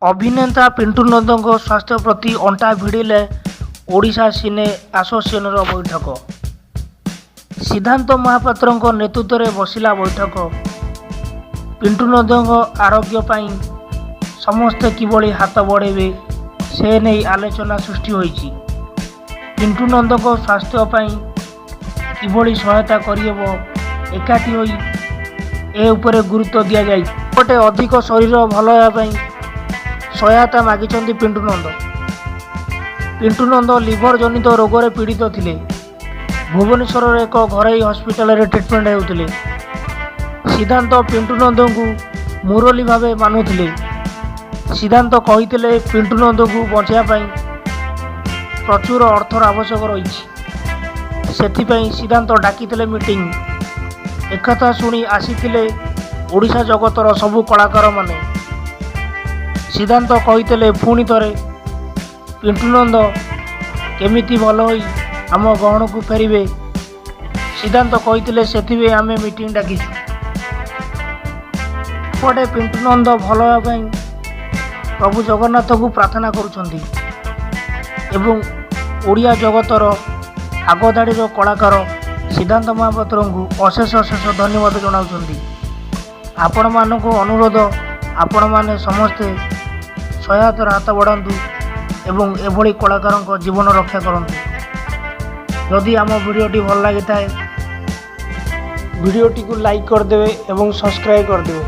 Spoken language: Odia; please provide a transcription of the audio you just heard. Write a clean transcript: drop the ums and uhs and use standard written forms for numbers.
ଅଭିନେତା ପିଣ୍ଟୁ ନନ୍ଦଙ୍କ ସ୍ୱାସ୍ଥ୍ୟ ପ୍ରତି ଅଣ୍ଟା ଭିଡ଼ିଲେ ଓଡ଼ିଶା ସିନେ ଆସୋସିଏସନର ବୈଠକ। ସିଦ୍ଧାନ୍ତ ମହାପାତ୍ରଙ୍କ ନେତୃତ୍ୱରେ ବସିଲା ବୈଠକ। ପିଣ୍ଟୁ ନନ୍ଦଙ୍କ ଆରୋଗ୍ୟ ପାଇଁ ସମସ୍ତେ କିଭଳି ହାତ ବଢ଼ାଇବେ ସେ ନେଇ ଆଲୋଚନା ସୃଷ୍ଟି ହୋଇଛି। ପିଣ୍ଟୁ ନନ୍ଦଙ୍କ ସ୍ୱାସ୍ଥ୍ୟ ପାଇଁ କିଭଳି ସହାୟତା କରିହେବ ଏକାଠି ହୋଇ ଏ ଉପରେ ଗୁରୁତ୍ୱ ଦିଆଯାଇଛି। ଗୋଟେ ଅଧିକ ଶରୀର ଭଲ ହେବା ପାଇଁ ସହାୟତା ମାଗିଛନ୍ତି ପିଣ୍ଟୁ ନନ୍ଦ। ପିଣ୍ଟୁ ନନ୍ଦ ଲିଭର ଜନିତ ରୋଗରେ ପୀଡ଼ିତ ଥିଲେ। ଭୁବନେଶ୍ୱରର ଏକ ଘରୋଇ ହସ୍ପିଟାଲରେ ଟ୍ରିଟମେଣ୍ଟ ହେଉଥିଲେ। ସିଦ୍ଧାନ୍ତ ପିଣ୍ଟୁ ନନ୍ଦଙ୍କୁ ମୁରଲୀ ଭାବେ ମାନୁଥିଲେ। ସିଦ୍ଧାନ୍ତ କହିଥିଲେ ପିଣ୍ଟୁ ନନ୍ଦଙ୍କୁ ବଞ୍ଚାଇବା ପାଇଁ ପ୍ରଚୁର ଅର୍ଥର ଆବଶ୍ୟକ ରହିଛି। ସେଥିପାଇଁ ସିଦ୍ଧାନ୍ତ ଡାକିଥିଲେ ମିଟିଂ। ଏକଥା ଶୁଣି ଆସିଥିଲେ ଓଡ଼ିଶା ଜଗତର ସବୁ କଳାକାରମାନେ। ସିଦ୍ଧାନ୍ତ କହିଥିଲେ ପୁଣି ଥରେ ପିଣ୍ଟୁ ନନ୍ଦ କେମିତି ଭଲ ହୋଇ ଆମ ଗହଣକୁ ଫେରିବେ। ସିଦ୍ଧାନ୍ତ କହିଥିଲେ ସେଥିପାଇଁ ଆମେ ମିଟିଂ ଡାକିଛୁ। ଏପଟେ ପିଣ୍ଟୁ ନନ୍ଦ ଭଲ ହେବା ପାଇଁ ପ୍ରଭୁ ଜଗନ୍ନାଥଙ୍କୁ ପ୍ରାର୍ଥନା କରୁଛନ୍ତି ଏବଂ ଓଡ଼ିଆ ଜଗତର ଆଗଧାଡ଼ିର କଳାକାର ସିଦ୍ଧାନ୍ତ ମହାପାତ୍ରଙ୍କୁ ଅଶେଷ ଅଶେଷ ଧନ୍ୟବାଦ ଜଣାଉଛନ୍ତି। ଆପଣମାନଙ୍କୁ ଅନୁରୋଧ, ଆପଣମାନେ ସମସ୍ତେ ସହାୟତାର ହାତ ବଢ଼ାନ୍ତୁ ଏବଂ ଏଭଳି କଳାକାରଙ୍କ ଜୀବନ ରକ୍ଷା କରନ୍ତୁ। ଯଦି ଆମ ଭିଡ଼ିଓଟି ଭଲ ଲାଗିଥାଏ ଭିଡ଼ିଓଟିକୁ ଲାଇକ୍ କରିଦେବେ ଏବଂ ସବସ୍କ୍ରାଇବ୍ କରିଦେବେ।